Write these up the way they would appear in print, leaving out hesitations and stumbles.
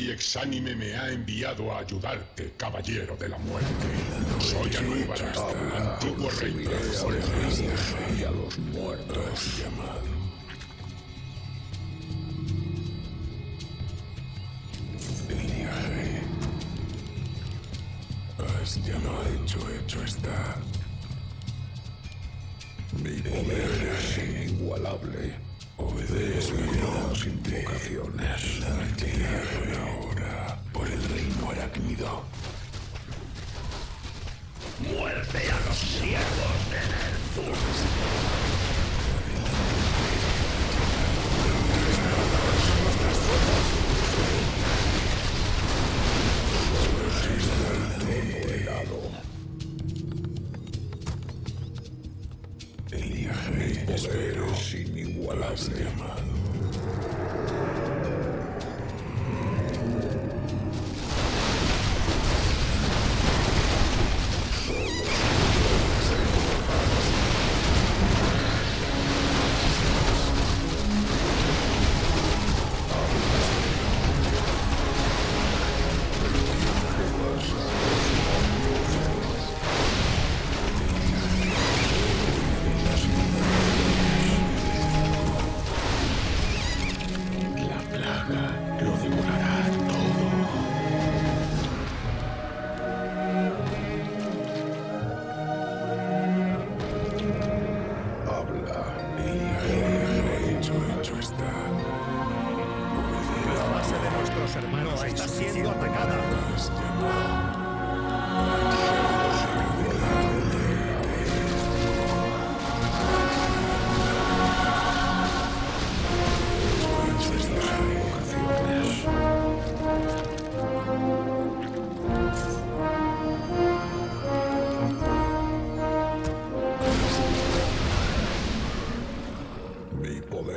rey exánime me ha enviado a ayudarte, caballero de la muerte. Soy Anúbara, antiguo rey de las fuerzas. Y a los muertos llamado. Eliaje. Ya no hecho está. Mi poder es inigualable. Obedezco las invocaciones. Eliaje ahora por el reino arácnido. ¡Muerte a los siervos de Ner'zhul! Eliaje, espero sin inigualable llamado.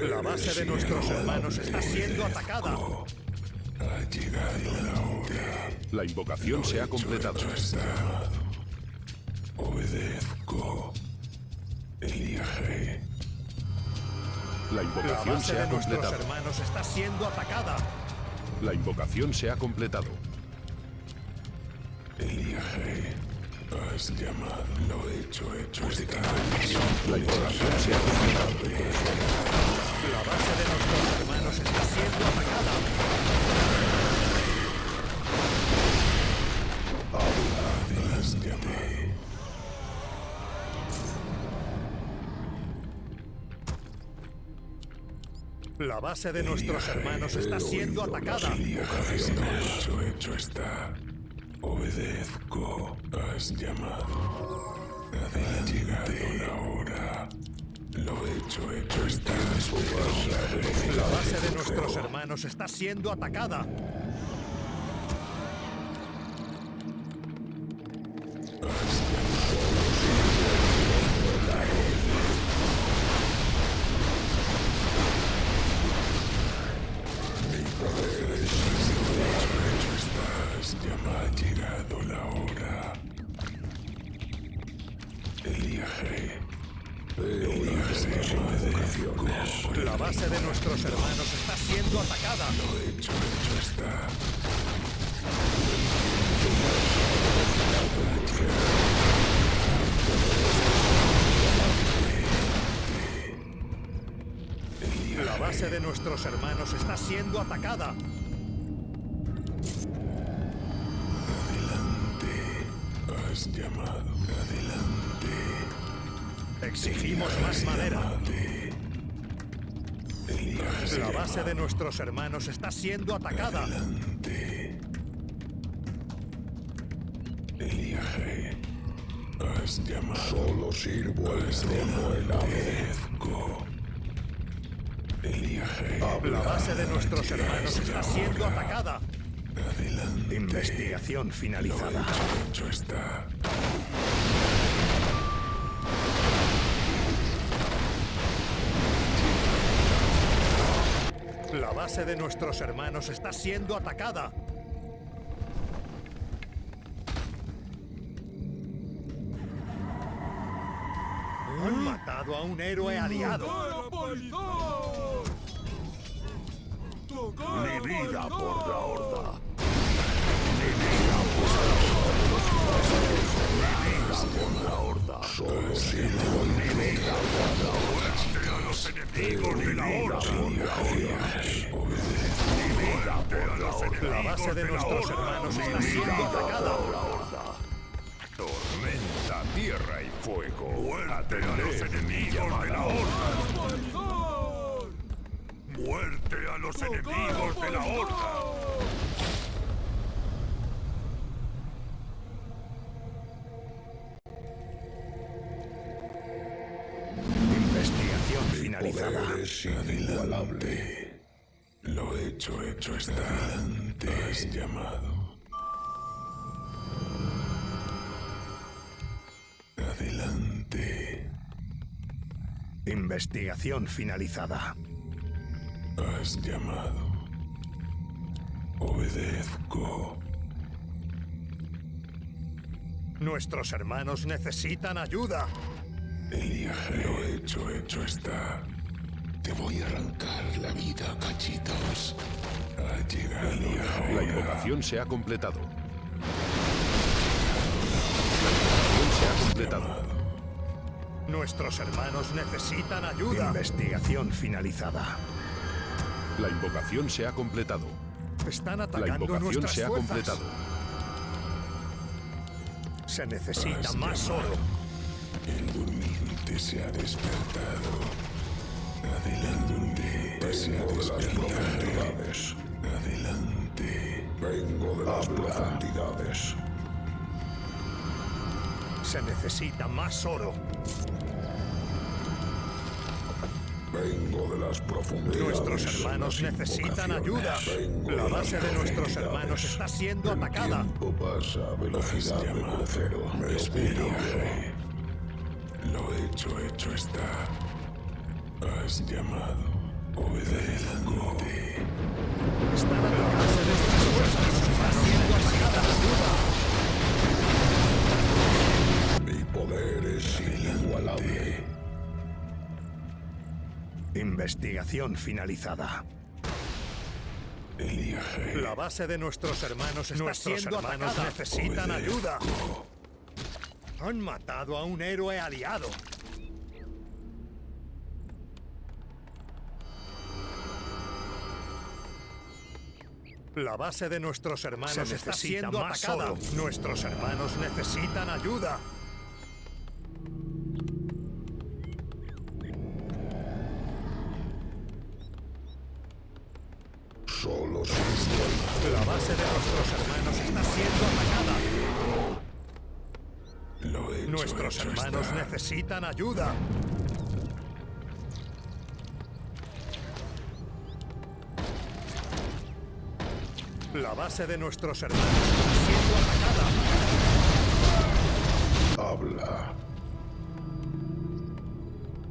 La base de nuestros hermanos está siendo atacada. Ha llegado la hora. La invocación se ha completado. Obedezco. Eliaje. La La invocación base se de ha nuestros completado. hermanos está siendo atacada. La invocación se ha completado. Eliaje. Has llamado. Lo hecho está. La invocación se ha completado. La base de nuestros hermanos está siendo atacada. Has llamado. La base de nuestros hermanos está siendo atacada. Lo hecho está. Obedezco. Has llamado. Ha llegado la hora. Lo hecho está. La base de nuestros hermanos está siendo atacada. Ha llegado la hora. Eliaje. La base de nuestros hermanos está siendo atacada. Lo hecho está. La base de nuestros hermanos está siendo atacada. Has llamado. Adelante. Exigimos más madera. Eliaje. La base de nuestros hermanos está siendo atacada. Adelante. Eliaje. Has llamado. Solo sirvo al trono el obedezco. Eliaje. La base de nuestros hermanos está siendo atacada. Adelante. Investigación finalizada. Lo hecho está. La base de nuestros hermanos está siendo atacada. Han matado a un héroe aliado. Mi vida por la horda. Solo sirvo mi vida por la horda. ¡Muerte a los enemigos de la horda! La base de nuestros hermanos está siendo atacada. Tormenta, tierra y fuego. ¡Muerte a los enemigos de la horda! ¡Muerte a los enemigos de la horda! Investigación finalizada. Poder es inigualable. Lo hecho está. Adelante. Has llamado. Adelante. Investigación finalizada. Has llamado. Obedezco. Nuestros hermanos necesitan ayuda. Eliaje, lo hecho está. Te voy a arrancar la vida a cachitos. Ha llegado la La hora. invocación se ha completado. La invocación se ha completado. Nuestros hermanos necesitan ayuda. Investigación finalizada. La invocación se ha completado. Están La atacando invocación nuestras se ha fuerzas. completado. Se necesita Has más llamado. oro. El durmiente se ha despertado. Adelante. Se ha despertado. Adelante. Vengo de las profundidades. Se necesita más oro. Vengo de las profundidades. Nuestros hermanos Las necesitan ayuda. Vengo La de base las de nuestros profundidades. hermanos está siendo atacada. El tiempo pasa a velocidad de crucero. Me espero. Lo hecho está. Has llamado. Obedezco. Están atacando nuestras fuerzas. Está siendo atacada. Ayuda. Mi poder es inigualable. Investigación finalizada. Eliaje. La base de nuestros hermanos está siendo atacada. Necesitan ayuda. Han matado a un héroe aliado. La base de nuestros hermanos está siendo atacada. Nuestros hermanos necesitan ayuda. Solo sirvo. La base de nuestros hermanos está siendo atacada. Lo hecho Nuestros hermanos está. necesitan ayuda. La base de nuestros hermanos está siendo atacada. Habla.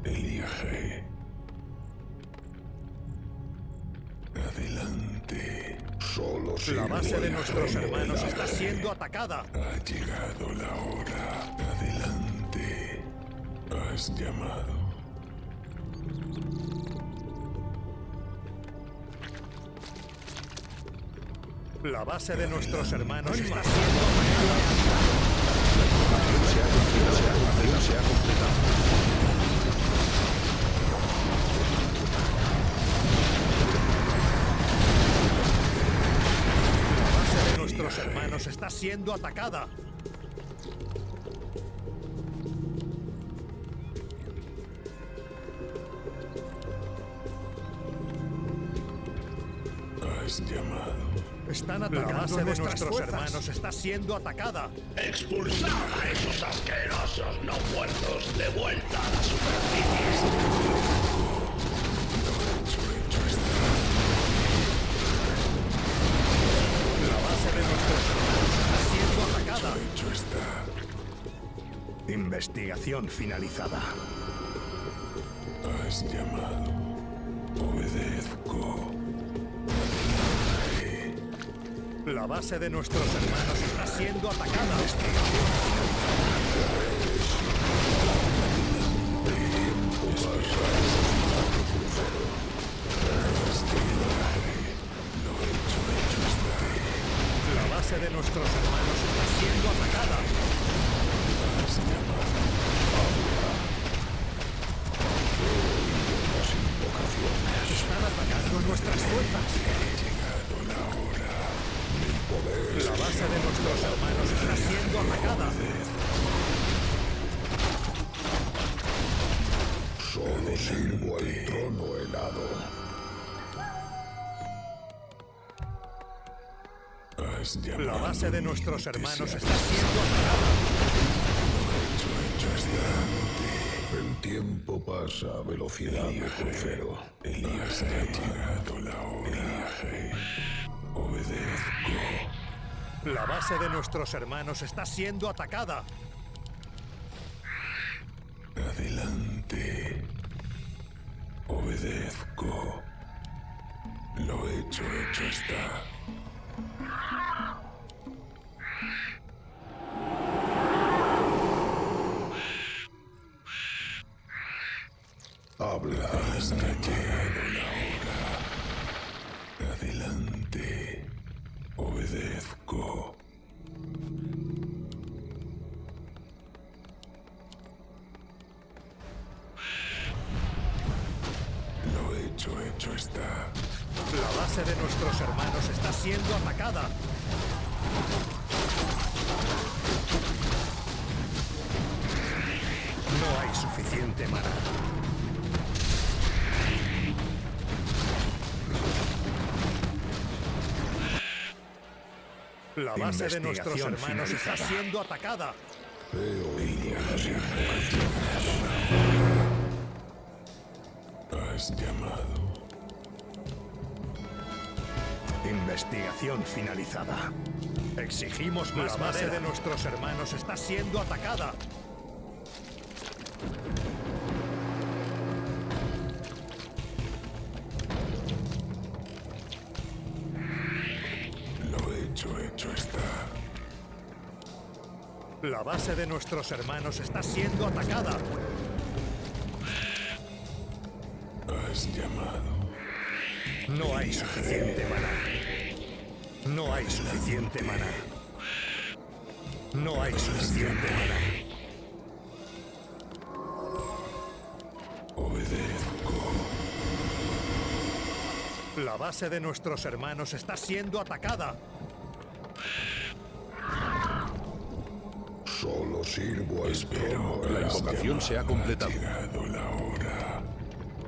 Eliaje. Adelante. Solo La sirvo base de el nuestros reino hermanos del está aire. siendo atacada. Ha llegado la hora. Adelante. Has llamado. La base de nuestros hermanos está siendo atacada. Se ha completado. La base de nuestros hermanos está siendo atacada. Has llamado. Están atacando. La base de nuestros hermanos está siendo atacada. Expulsad a esos asquerosos no muertos de vuelta a la superficie. La base de nuestros hermanos está siendo atacada. Hecho está. Investigación finalizada. Has llamado. Obedezco. La base de nuestros hermanos está siendo atacada. sirvo al trono helado. Has La llamado base de y nuestros no te hermanos se está ha- siendo atacada. Hecho está. El tiempo pasa a velocidad de crucero. Elías, ha llegado la hora. Obedezco. La base de nuestros hermanos está siendo atacada. Adelante. Obedezco. Lo hecho está. Habla, hasta llegado la hora. Adelante. Obedezco. Lo hecho está. La base de nuestros hermanos está siendo atacada. No hay suficiente mana. La base de nuestros hermanos está siendo atacada. He oído las Has llamado. Investigación finalizada. Exigimos más. La base de nuestros hermanos está siendo atacada. Lo hecho está. La base de nuestros hermanos está siendo atacada. Has llamado. No hay suficiente mana. No hay suficiente mana. No hay suficiente mana. Obedezco. La base de nuestros hermanos está siendo atacada. Solo sirvo al Espero. trono. La invocación se ha completado. Ha llegado la hora.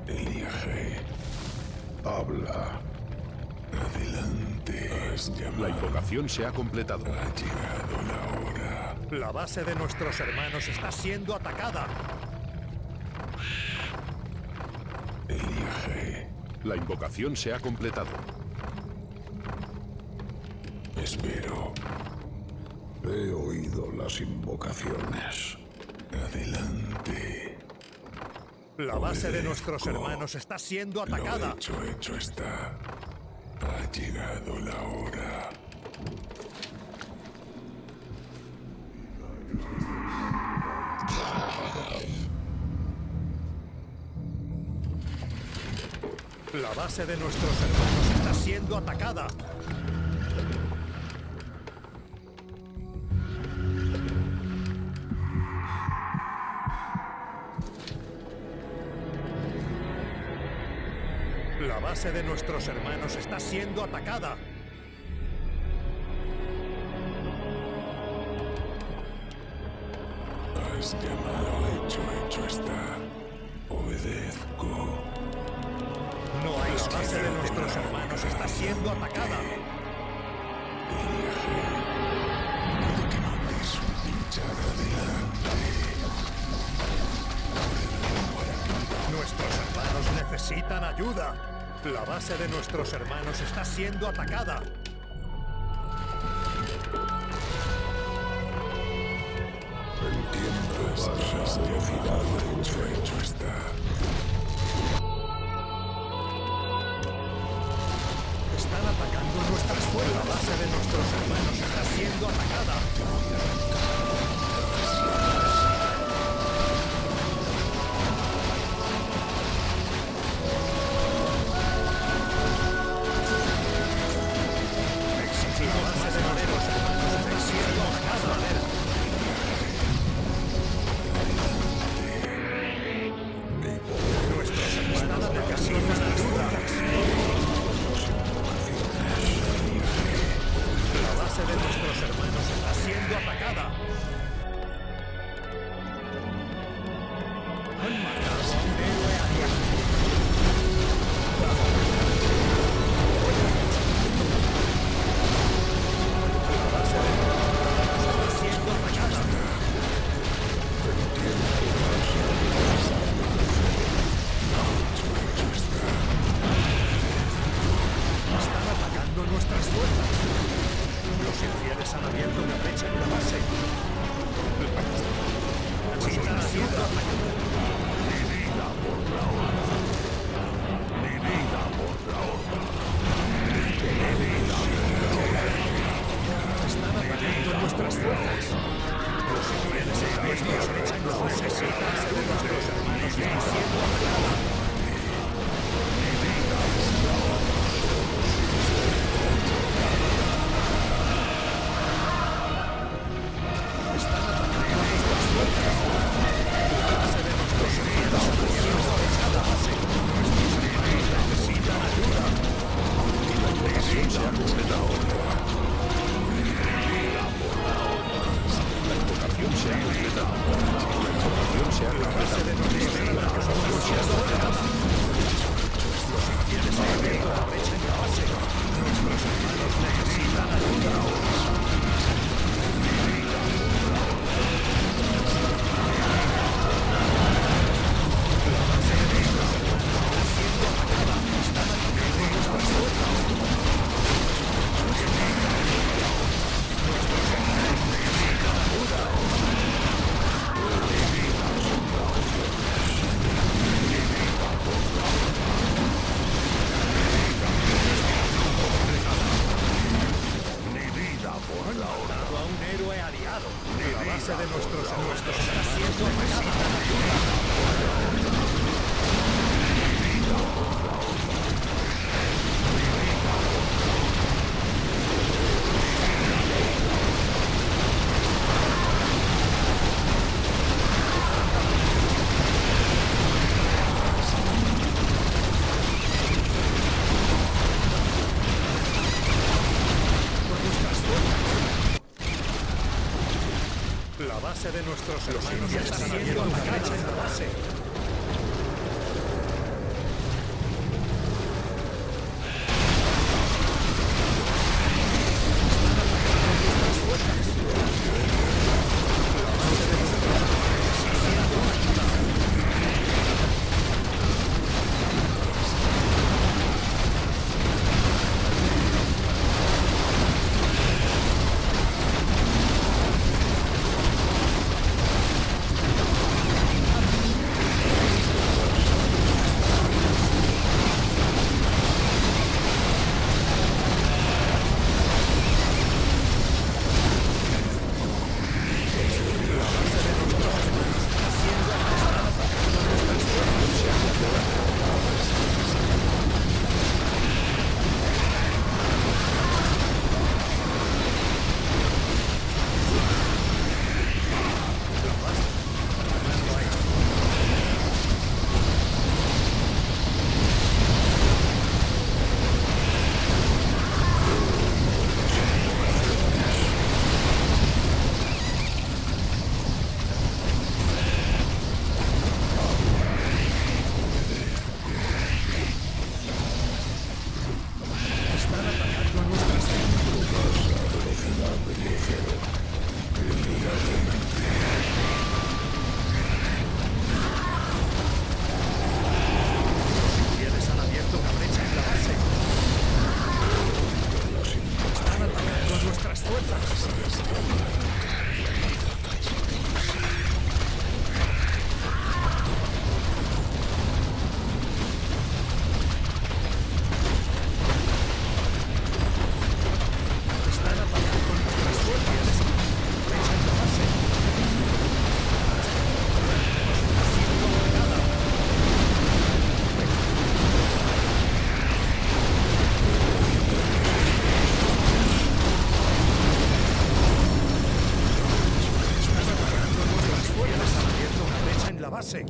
Elige. Habla. Adelante. Has llamado. La invocación se ha completado. Ha llegado la hora. La base de nuestros hermanos está siendo atacada. Elige. La invocación se ha completado. Espero. He oído las invocaciones. Adelante. La base de nuestros hermanos está siendo atacada. Lo hecho está. Ha llegado la hora. La base de nuestros hermanos está siendo atacada. La base de nuestros hermanos está siendo atacada. Has llamado. Hecho está. Obedezco. No hay la base de nuestros hermanos está siendo atacada. Puede que no des un pinchar adelante. Nuestros hermanos necesitan ayuda. La base de nuestros hermanos está siendo atacada. El tiempo pasa a velocidad de hecho está. Están atacando nuestras fuerzas. La base de nuestros hermanos está siendo atacada. Exigimos más de nuestros hermanos. Exigimos más madera. Nuestros hermanos necesitan ayuda. La base de nuestros hermanos está siendo atacada. Nuestros hermanos necesitan ayuda. Nuestros hermanos están siendo atacados. Están atacando nuestras fuerzas. La base de nuestros hermanos está siendo atacada. Nuestros hermanos necesitan ayuda. La invocación se ha completado. La invocación se ha completado. La invocación se ha La base de completado. nuestros hermanos está siendo atacada. Los infieles han abierto la brecha en la base. Nuestros hermanos necesitan ayuda. La base de nuestros hermanos está siendo atacada. Están atacando nuestras fuerzas. Nuestros hermanos necesitan ayuda. Han matado a un héroe aliado. La base de nuestros hermanos está siendo atacada. La base de nuestros hermanos está siendo atacada. La base. base.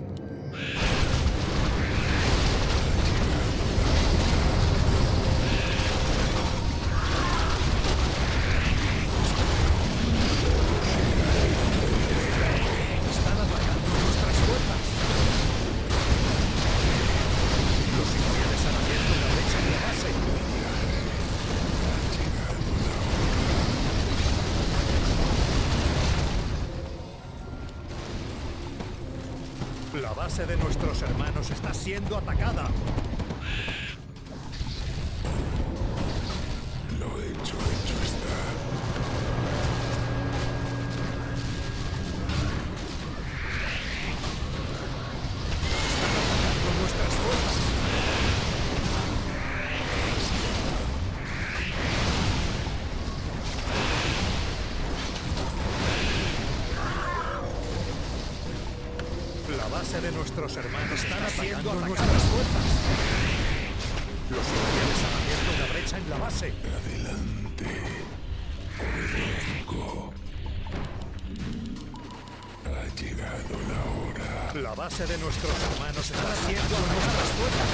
Están atacando nuestras fuerzas. Los infieles han abierto una brecha en la base. La base de nuestros hermanos está siendo atacada. Lo hecho está. Están atacando nuestras fuerzas. La base de nuestros hermanos están haciendo atacar nuestras fuerzas. Los infieles han abierto una brecha en la base. Adelante. Obedezco. Ha llegado la hora. La base de nuestros hermanos está haciendo a nuestras fuerzas.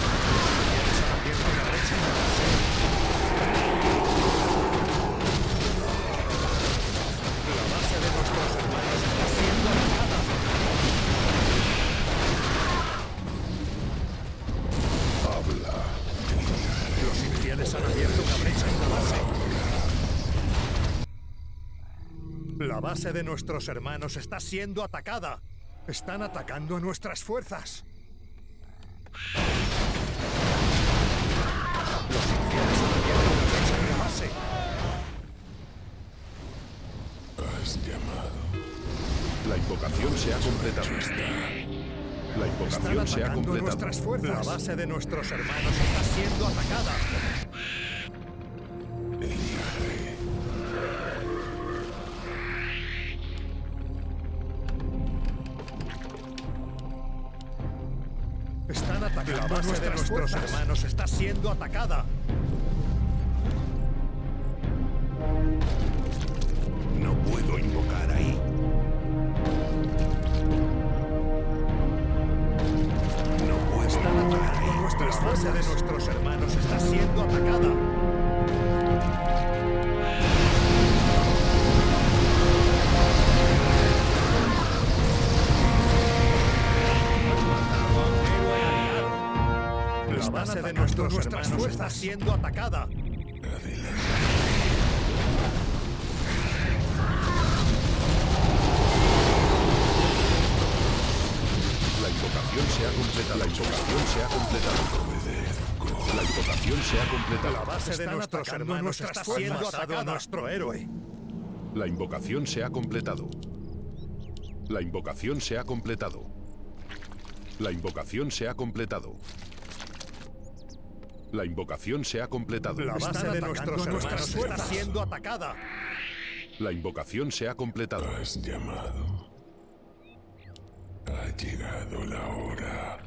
Los infieles han abierto una brecha en la base. La base de nuestros hermanos está siendo atacada. Habla. Los infieles han abierto una brecha en la base. La base de nuestros hermanos está siendo atacada. Están atacando a nuestras fuerzas. Los infieles han abierto una brecha en la base. Has llamado. La invocación se ha completado. La Están invocación se ha atacando a completado. nuestras fuerzas. La base de nuestros hermanos está siendo atacada. Elige. Están atacando a nuestros hermanos está siendo atacada. No puedo invocar ahí. No puedo Están atacando a nuestras fuerzas. La base de nuestros hermanos está siendo atacada. La base de nuestros hermanos está siendo atacada. La invocación se ha completado. La invocación se ha completado. La invocación se ha completado. La base de nuestros hermanos está siendo atacada. Nuestro héroe. La invocación se ha completado. La invocación se ha completado. La invocación se ha completado. La invocación se ha completado. La base de nuestros hermanos está siendo atacada. La invocación se ha completado. Has llamado. Ha llegado la hora.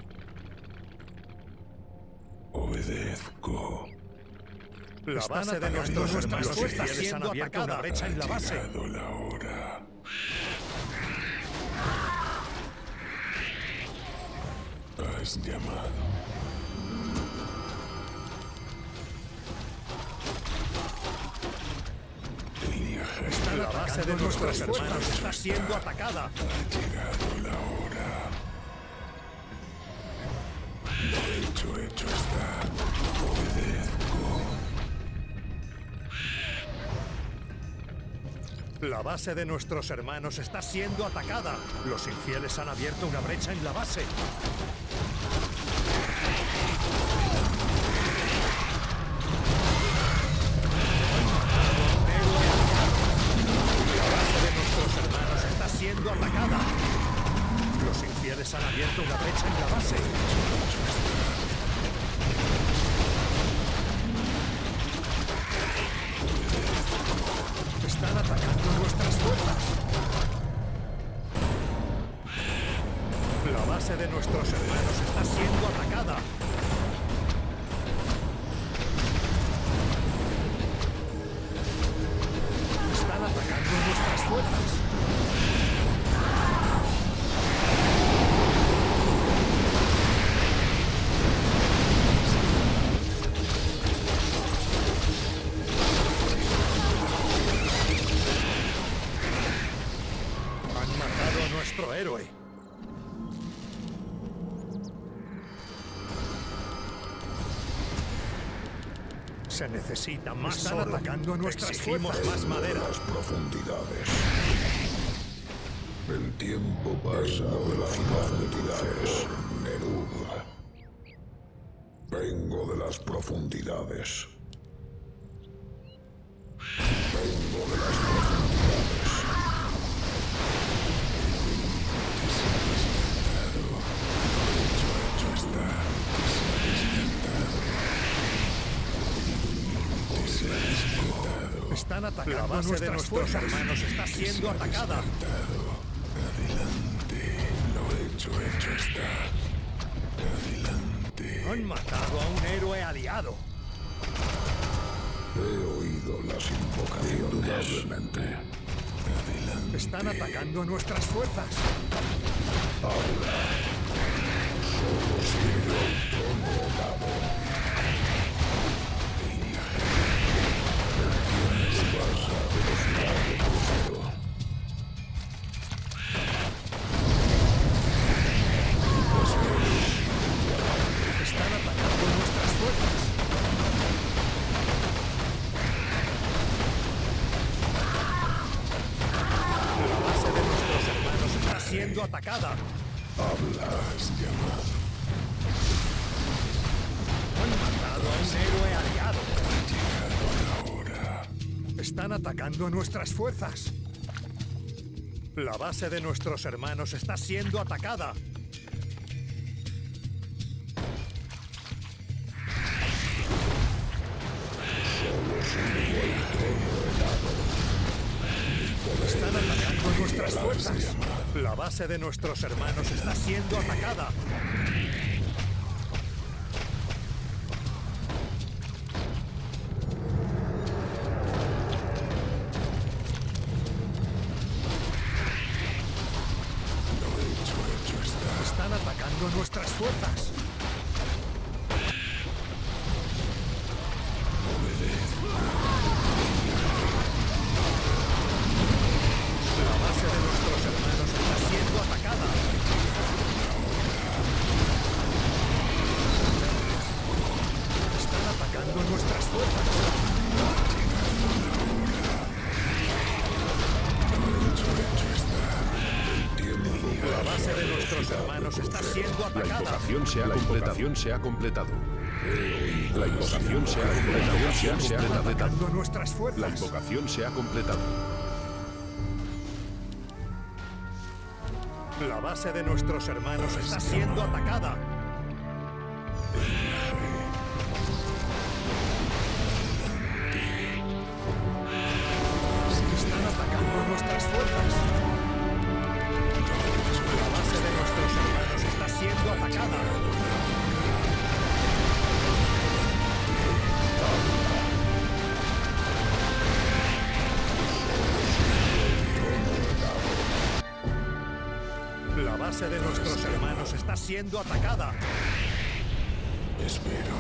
Obedezco. La base de nuestros hermanos está siendo atacada. Una brecha en la base. Ha llegado la hora. Has llamado. La base de nuestros hermanos está siendo atacada. Ha llegado la hora. Hecho está. Obedezco. La base de nuestros hermanos está siendo atacada. Los infieles han abierto una brecha en la base. Siendo atacada. Los infieles han abierto una brecha en la base. Están atacando nuestras fuerzas. La base de nuestros hermanos está siendo atacada. Están atacando nuestras fuerzas. Nuestro héroe. Se necesita más. Están atacando a nuestras fuerzas. Más madera. Las profundidades. El tiempo pasa a velocidad de Neruda. Vengo de las profundidades. Vengo de las profundidades. Hecho está. Se ha despertado. Están atacando. La base de nuestros hermanos está siendo atacada. Adelante. Lo hecho está. Adelante. Han matado a un héroe aliado. He oído las invocaciones. Indudablemente. Adelante. Están atacando a nuestras fuerzas. Ahora. Solo quiero el trono helado. Pasa a velocidad de crucero. Están atacando a nuestras fuerzas. La base de nuestros hermanos está siendo atacada. Hablas, llamado. Han matado a un héroe aliado. Ha llegado la hora. Están atacando a nuestras fuerzas. La base de nuestros hermanos está siendo atacada. Están atacando a nuestras fuerzas. La base de nuestros hermanos está siendo atacada. Están atacando a nuestras fuerzas. La base de nuestros hermanos está siendo atacada. Están atacando a nuestras fuerzas. La base de nuestros hermanos está siendo La atacada. invocación se ha completado. La invocación se ha completado. Están atacando a nuestras La fuerzas. invocación se ha completado. La base de nuestros hermanos está siendo atacada. Están atacando a nuestras fuerzas. La base de nuestros hermanos está siendo atacada. La base de nuestros hermanos está siendo atacada. Espero.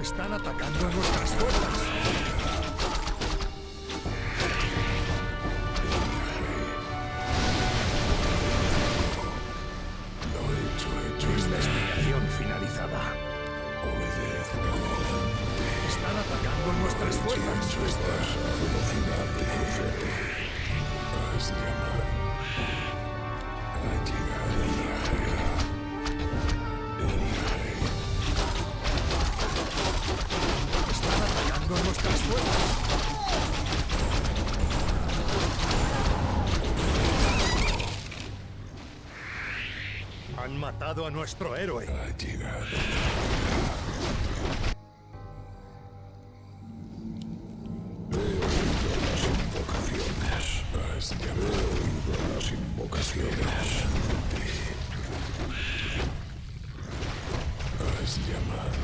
Están atacando a nuestras fuerzas. Lo hecho está. Investigación finalizada. Están atacando a nuestras fuerzas. Estás a velocidad de crucero. Has llamado. Ha llegado la hora. Están atacando a nuestras fuerzas. Han matado a nuestro héroe. Ha llegado. He oído las invocaciones. Has llamado.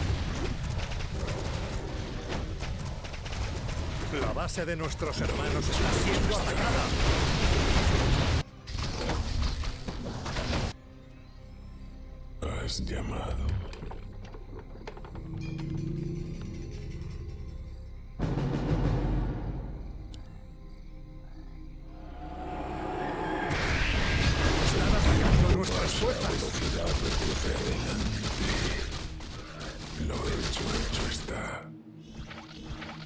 La base de nuestros hermanos está siendo atacada. Has llamado. Están atacando a nuestras fuerzas. Velocidad de crucero. Lo hecho está.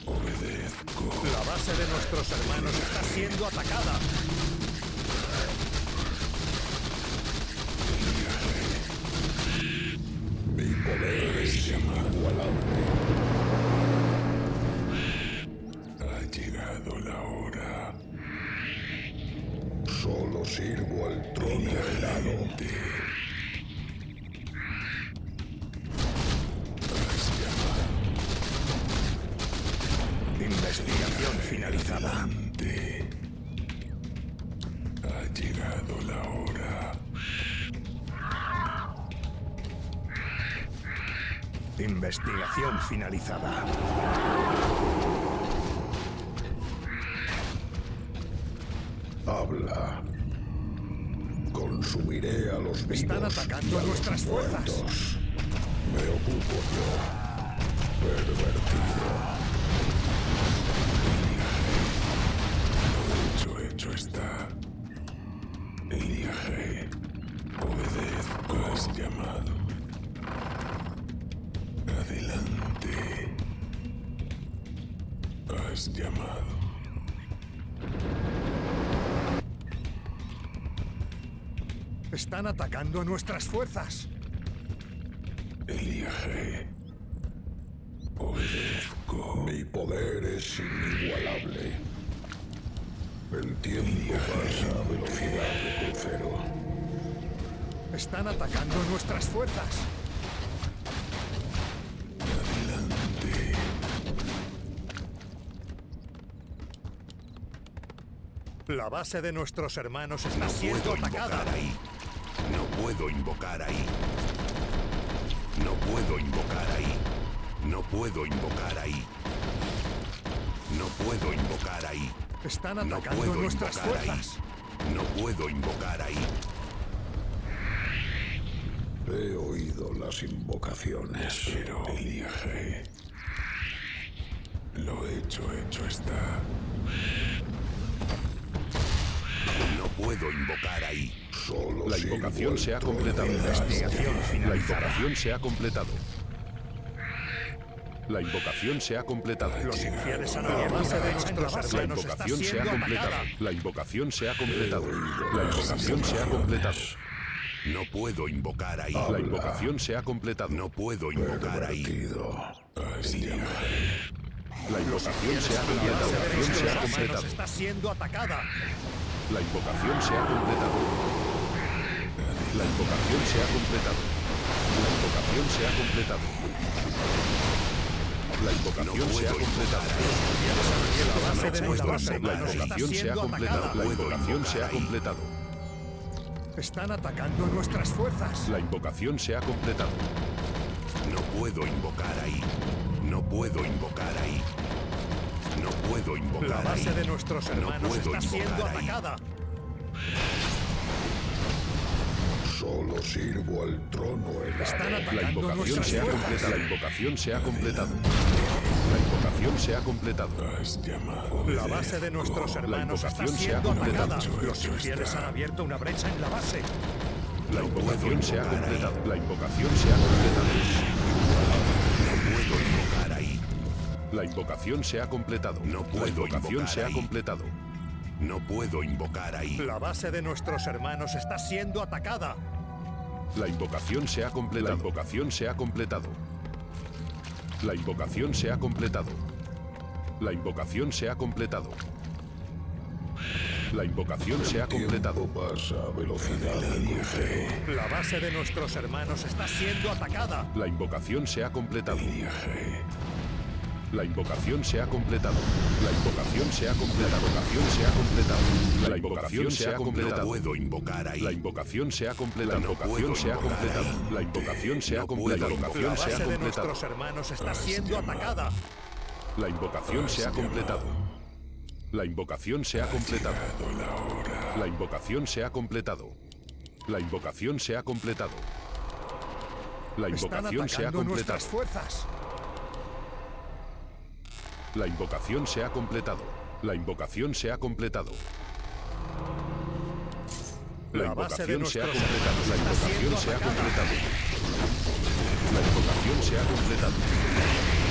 Obedezco. La base de nuestros hermanos está siendo atacada. Mi poder es inigualable. Ha llegado la hora. Solo sirvo al trono helado. Investigación finalizada. Ha llegado la hora. Investigación finalizada. Habla. Consumiré a los vivos. Están atacando a nuestras fuerzas. Muertos. Me ocupo yo. Pervertido. Lo hecho está. Elige. Obedezco. Has llamado. Adelante. Has llamado. Están atacando a nuestras fuerzas. Elige. Obedezco. Mi poder es inigualable. El tiempo pasa a velocidad de crucero. Están atacando a nuestras fuerzas. Adelante. La base de nuestros hermanos está siendo atacada. Ahí. No puedo invocar ahí. No puedo invocar ahí. No puedo invocar ahí. No puedo invocar ahí. Están No atacando a puedo nuestras invocar ahí. fuerzas. No puedo invocar ahí. He oído las invocaciones. Pero elige. Lo hecho está. No puedo invocar ahí. Solo La sirvo invocación el se ha trono completado. de la Investigación La finalizada. invocación se ha completado. La invocación se ha completado. Los infieles han abierto una brecha en la base. La Nos está invocación se ha siendo completado. atacada. La invocación se ha completado. La invocación se ha completado. No puedo invocar ahí. La invocación se ha completado. No puedo invocar ahí. Pervertido. Has llamado. La invocación se ha completado. La invocación se ha Nuestros completado. hermanos está siendo atacada. La invocación se ha completado. La invocación se ha completado. La invocación se ha completado. La invocación se ha completado. La base de nuestros La hermanos está invocación se ha siendo completado. atacada. La invocación se ha completado. Están atacando a nuestras fuerzas. La invocación se ha completado. No puedo invocar ahí. No puedo invocar ahí. No puedo La invocar ahí. base de nuestros hermanos puedo está siendo invocar ahí. atacada. Solo sirvo al trono helado. Están La atacando a invocación nuestras se ha fuerzas. completado. La invocación se ha completado. La invocación se ha completado. Has llamado. La base de nuestros hermanos está invocación se ha siendo completado. atacada. Los infieles han abierto una brecha en la base. La invocación se ha completado. La invocación se ha completado. No puedo invocar ahí. La invocación se ha completado. No puedo. La invocación se ha completado. No puedo invocar ahí. La base de nuestros hermanos está siendo atacada. La invocación se ha completado. La invocación se ha completado. La invocación se ha completado. La invocación se ha completado. La invocación se ha completado. Tiempo pasa a velocidad de crucero. La base de nuestros hermanos está siendo atacada. La invocación se ha completado. Elige. La invocación se ha completado. La invocación se ha completado. La invocación se ha completado. La invocación se ha completado. No puedo invocar ahí. La invocación se ha completado. La invocación se ha completado. La invocación se ha completado. La La invocación se ha base de completado. nuestros hermanos está siendo atacada. La invocación se ha completado. La invocación se ha completado. La invocación se ha completado. La invocación se ha completado. La Están invocación se ha atacando a nuestras completado. fuerzas. La invocación se ha completado. La invocación se ha completado. La La base de invocación se ha nuestros completado. La hermanos está invocación siendo se ha atacada. completado. La invocación se ha completado.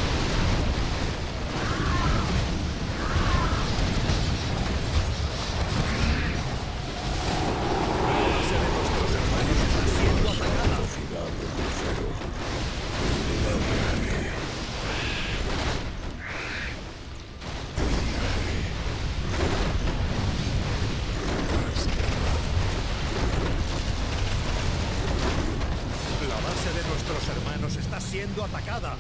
La base de nuestros hermanos está siendo atacada. Velocidad de crucero. La base de nuestros hermanos está siendo atacada.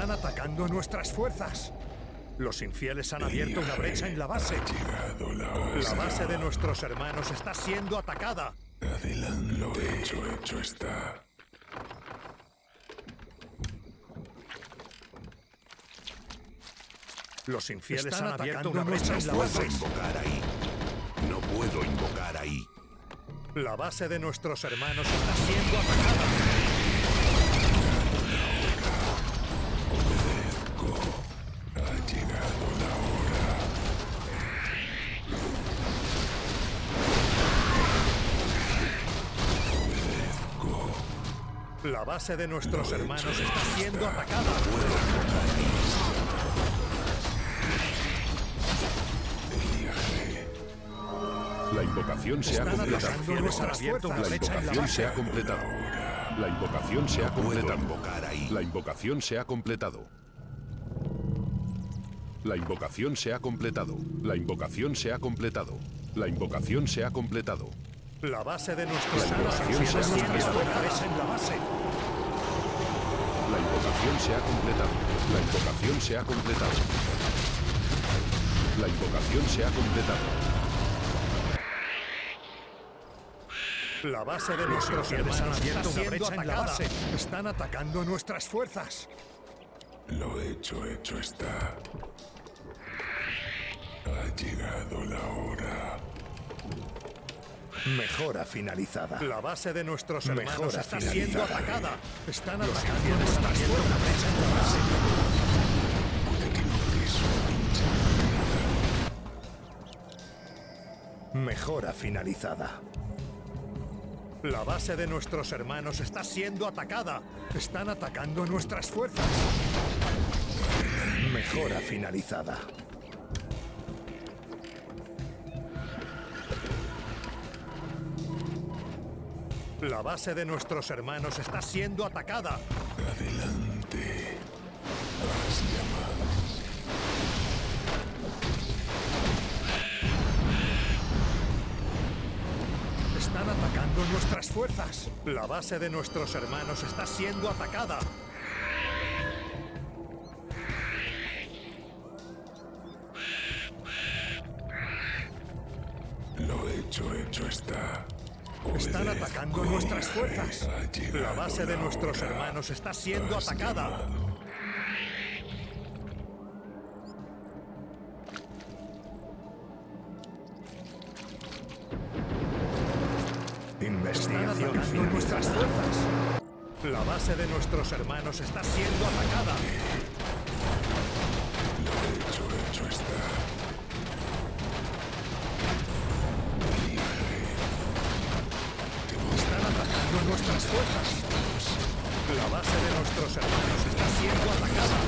Están atacando a nuestras fuerzas. Los infieles han abierto una brecha en la base. Llegado la hora. La base de nuestros hermanos está siendo atacada. Adelante. Lo hecho está. Los infieles Están han abierto atacando una brecha en la base. invocar ahí. No puedo invocar ahí. La base de nuestros hermanos está siendo atacada. Ha llegado la hora. La base de nuestros hermanos está siendo atacada. La invocación se ha Están completado. atacando a nuestras fuerzas. La invocación se ha completado. La invocación se ha completado. La invocación se ha completado. La invocación se ha completado. La invocación se ha completado. La invocación se ha completado. La base de nuestros invocación se ha infieles completado. fuerzas en la base. La invocación se ha completado. La invocación se ha completado. La invocación se ha completado. La base de nuestros hermanos está siendo atacada. Están atacando a nuestras fuerzas. Lo hecho está. Ha llegado la hora. Mejora finalizada. La base de nuestros hermanos Mejora está finalizada. siendo atacada. Están atacando a nuestras fuerzas. En la base. Puede que no quiso pinchar. Mejora finalizada. La base de nuestros hermanos está siendo atacada. Están atacando a nuestras fuerzas. Mejora finalizada. La base de nuestros hermanos está siendo atacada. Adelante. Has llamado. Están atacando nuestras fuerzas. La base de nuestros hermanos está siendo atacada. Lo hecho está. Están Obedezco. atacando nuestras fuerzas. Ha llegado La base de la nuestros hora. hermanos está siendo Has atacada. llamado. Están atacando nuestras fuerzas. La base de nuestros hermanos está siendo atacada. Lo hecho está. Están atacando nuestras fuerzas. La base de nuestros hermanos está siendo atacada.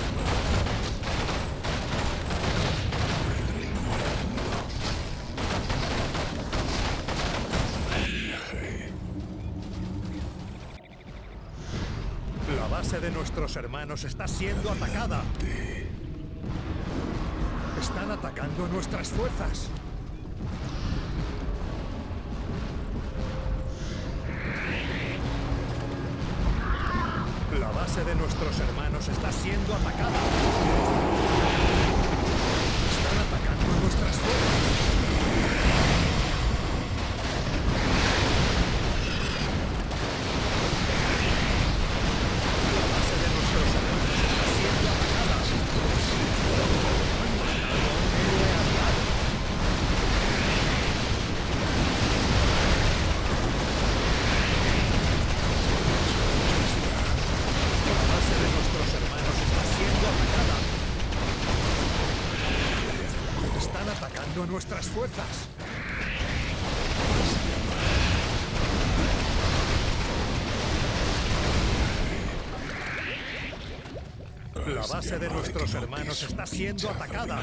La base de nuestros hermanos está siendo atacada. Están atacando nuestras fuerzas. La base de nuestros hermanos está siendo atacada. Están atacando nuestras fuerzas. La base de nuestros hermanos está siendo atacada. Han matado a un héroe aliado. La base de nuestros hermanos está siendo atacada. Están atacando a nuestras fuerzas. La base de nuestros hermanos está siendo atacada.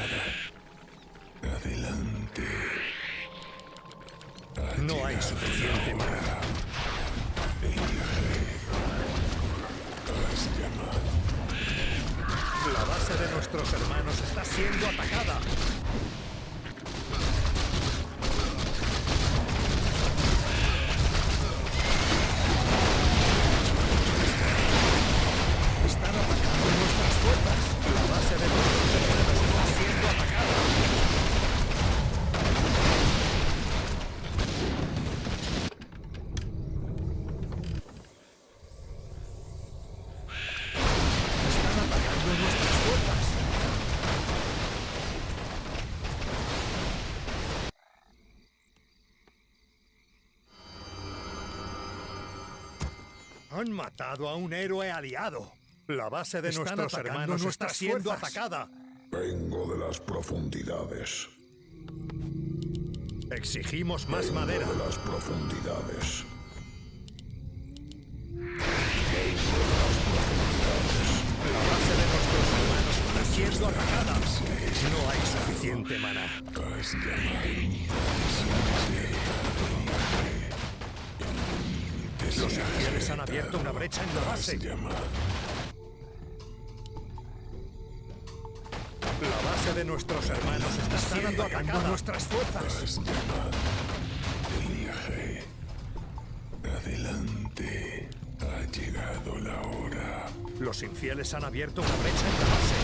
Adelante. No hay suficiente mana. Has llamado. La base de nuestros hermanos está siendo atacada. Están atacando nuestras fuerzas. Han matado a un héroe aliado. La base de nuestros hermanos está siendo atacada. Vengo de las profundidades. Exigimos más madera. De las profundidades. La base de nuestros hermanos está siendo atacada. No hay suficiente maná. Los infieles han abierto una brecha en la base. La base de nuestros hermanos está siendo atacada. Nuestras fuerzas. Elige. Adelante. Ha llegado la hora. Los infieles han abierto una brecha en la base.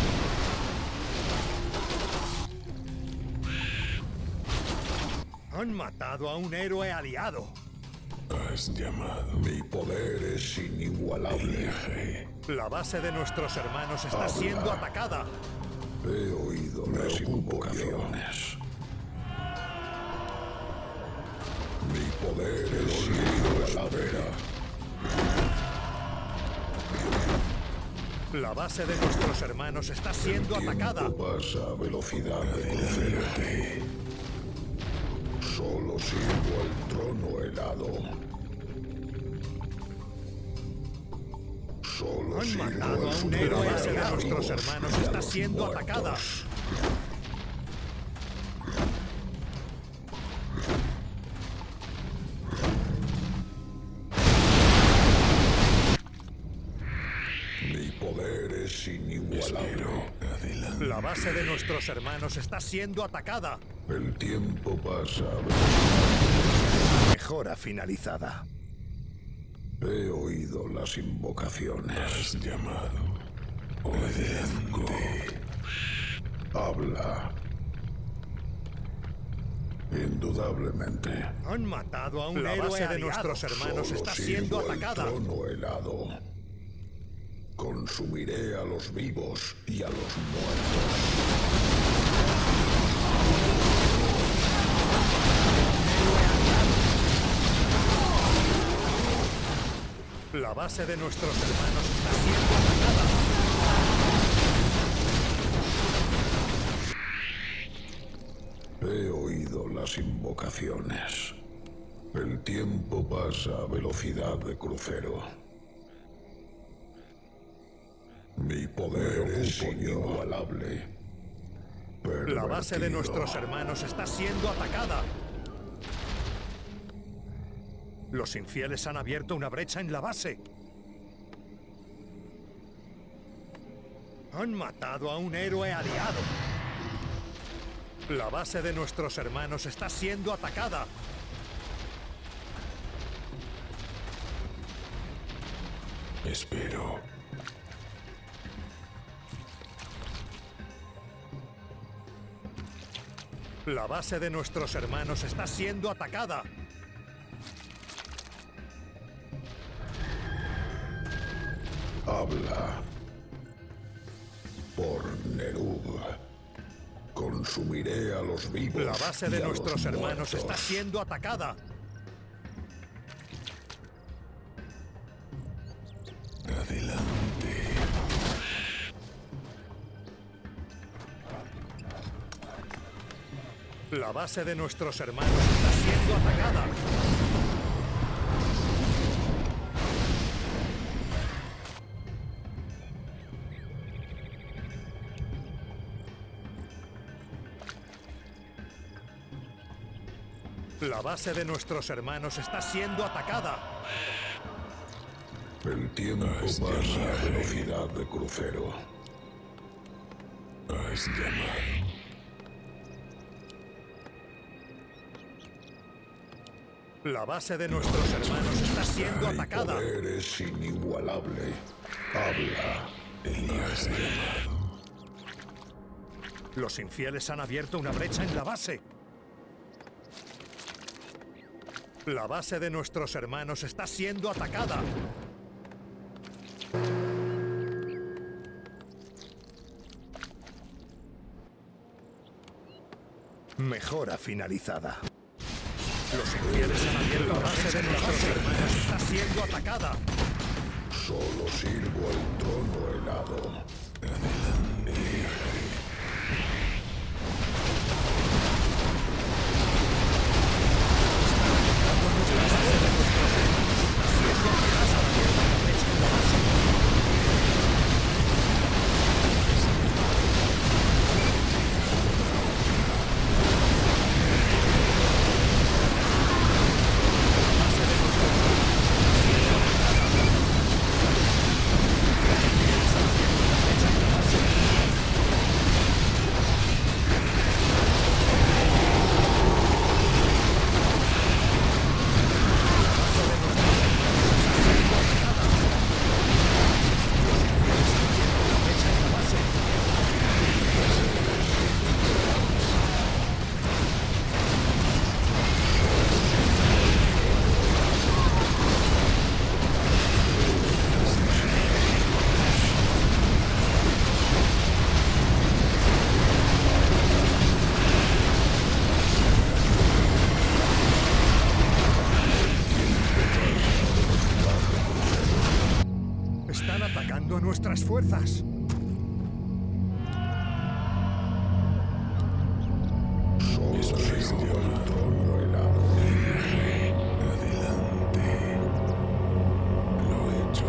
Han matado a un héroe aliado. Has llamado. Mi poder es inigualable. La base de nuestros hermanos está siendo atacada. He oído las invocaciones. Mi poder es inigualable. La base de nuestros hermanos está siendo atacada. Pasa a velocidad de crucero. Solo sirvo al trono helado. Solo Han sirvo matado a un héroe. La base de nuestros hermanos está siendo atacada. Mi poder es inigualable. La base de nuestros hermanos está siendo atacada. El tiempo pasa. Mejora finalizada. He oído las invocaciones. Has llamado. Obedezco. Habla. Indudablemente. Han matado a un héroe. La base de nuestros hermanos está siendo atacada. El trono helado. Consumiré a los vivos y a los muertos. La base de nuestros hermanos está siendo atacada. He oído las invocaciones. El tiempo pasa a velocidad de crucero. Mi poder es inigualable. La base de nuestros hermanos está siendo atacada. Los infieles han abierto una brecha en la base. Han matado a un héroe aliado. La base de nuestros hermanos está siendo atacada. Espero. La base de nuestros hermanos está siendo atacada. Habla. Por Nerub. Consumiré a los vivos. La base de nuestros hermanos está siendo atacada. Adelante. La base de nuestros hermanos está siendo atacada. La base de nuestros hermanos está siendo atacada. El tiempo pasa a velocidad de crucero. Has llamado. La base de nuestros hermanos está siendo atacada. Mi poder es inigualable. Habla. Has llamado. Los infieles han abierto una brecha en la base. La base de nuestros hermanos está siendo atacada. Mejora finalizada. Los infieles han abierto la base de nuestros hermanos está siendo atacada. Solo sirvo al trono helado. Están atacando a nuestras fuerzas. Solo sirvo al trono helado. Adelante. Lo he hecho.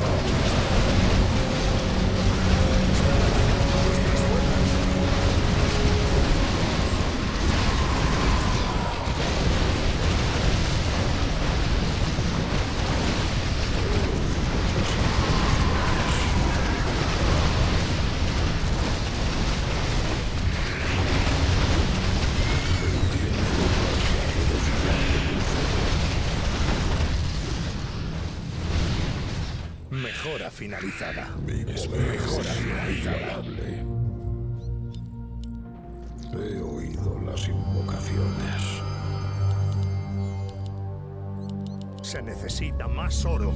Mejora finalizada. Mi poder es inigualable. He oído las invocaciones. Se necesita más oro.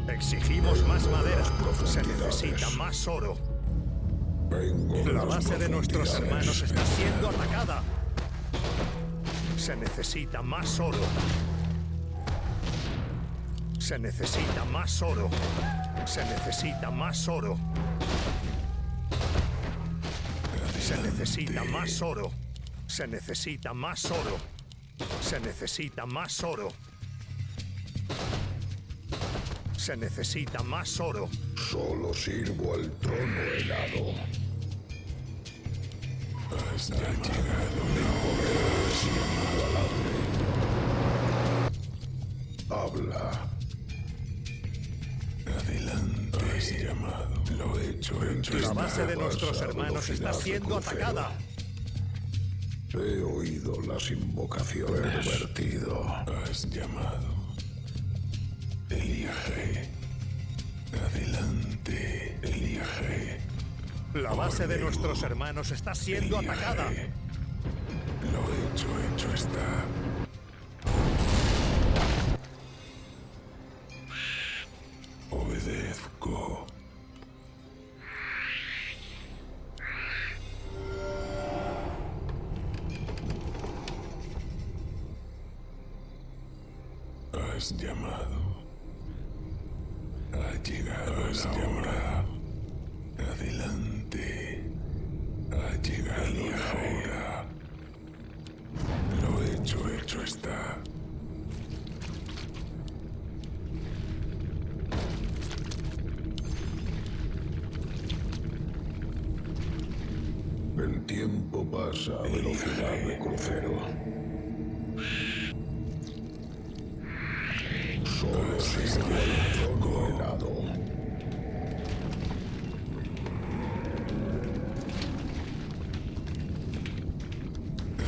Exigimos más madera. Se necesita más oro. Vengo de La las base de nuestros profundidades. hermanos está siendo atacada. Se necesita más oro. Se necesita más oro. Se necesita más oro. Se necesita más oro. Se necesita más oro. Se necesita más oro. Se necesita más oro. Solo sirvo al trono helado. Has llegado. Mi poder es inigualable. Habla. Adelante. Has llamado. Lo he hecho. La base de nuestros hermanos está siendo atacada. He oído las invocaciones. Pervertido. Has llamado. Elige. Adelante. Elige. La base de nuestros hermanos está siendo atacada. Lo hecho está. Obedezco. Has llamado. Ha llegado la hora. Adelante. Ha llegado la hora. Lo hecho está. El tiempo pasa a velocidad de crucero. Solo sirve el trono helado.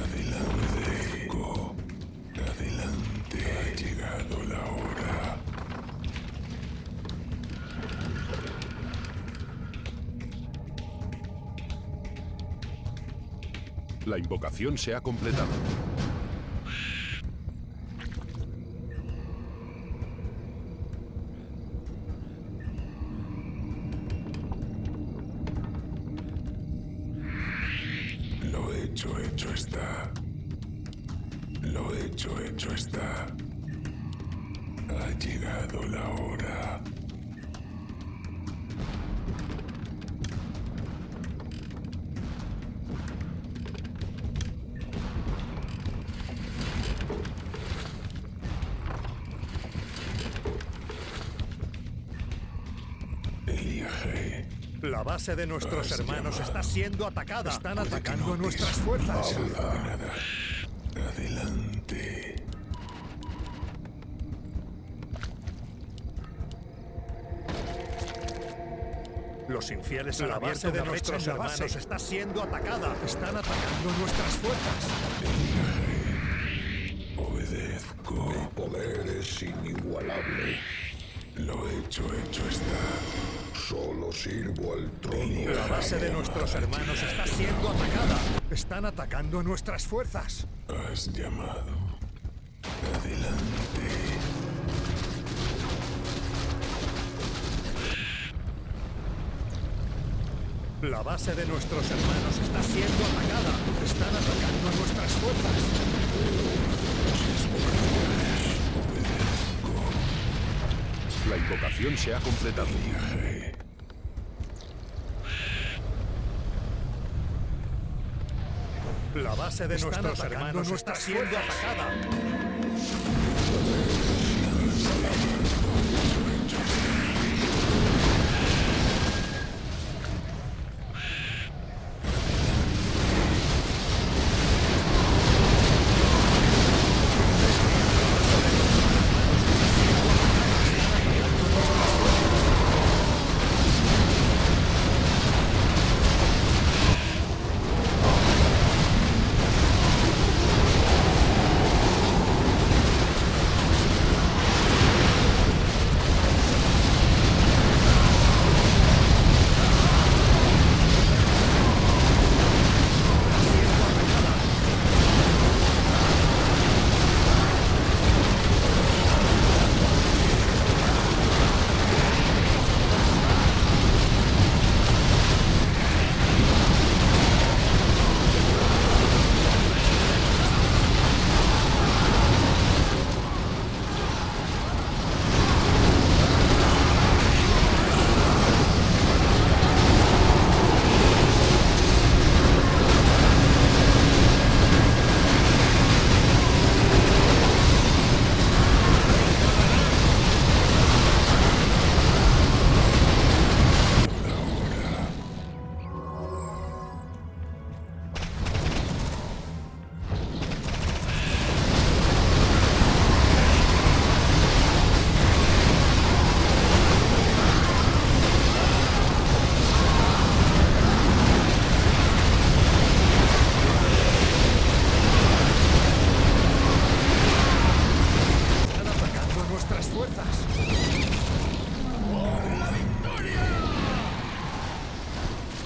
Adelante, Go. Adelante. Ha llegado la hora. La invocación se ha completado. Lo hecho está. Lo hecho está. Ha llegado la hora. La base de nuestros hermanos está siendo atacada. Están atacando a nuestras fuerzas. Adelante. Los infieles a la base de nuestros hermanos está siendo atacada. Están atacando a nuestras fuerzas. Obedezco. Mi poder es inigualable. Lo hecho está. Solo sirvo al trono. La base de nuestros hermanos está siendo atacada. Están atacando a nuestras fuerzas. Has llamado. Adelante. La base de nuestros hermanos está siendo atacada. Están atacando a nuestras fuerzas. La invocación se ha completado. La base de nuestros hermanos está siendo atacada.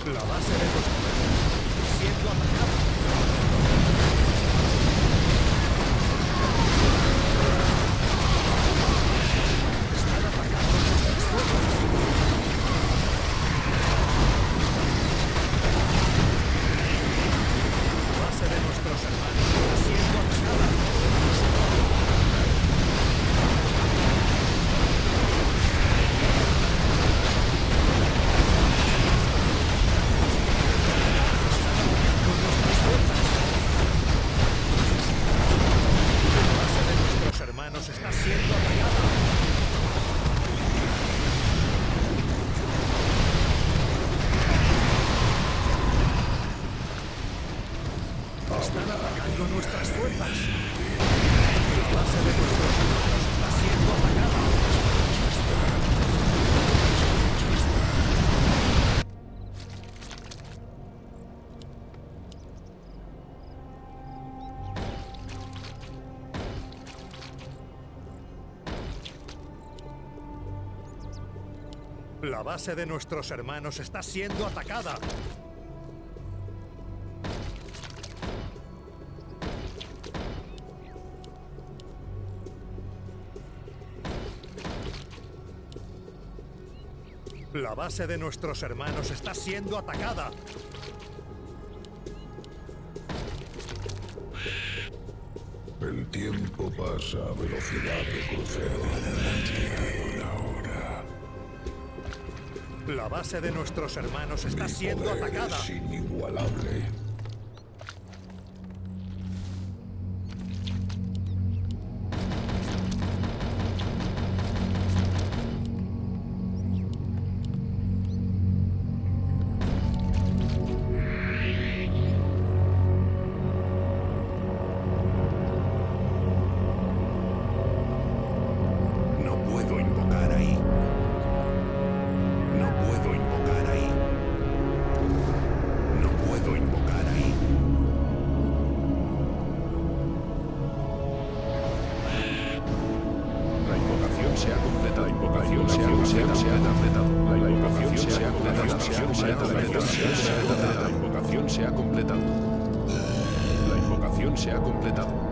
La base de los siendo atacada. Están atacando nuestras fuerzas. La base de nuestros hermanos está siendo atacada. Hermanos está siendo atacada. Están atacando nuestras fuerzas. La base de nuestros hermanos está siendo atacada. La base de nuestros hermanos está siendo atacada. La base de nuestros hermanos está siendo atacada. El tiempo pasa a velocidad de crucero. La base de nuestros hermanos está siendo atacada. Es inigualable. invocación se ha completado. La invocación se ha completado.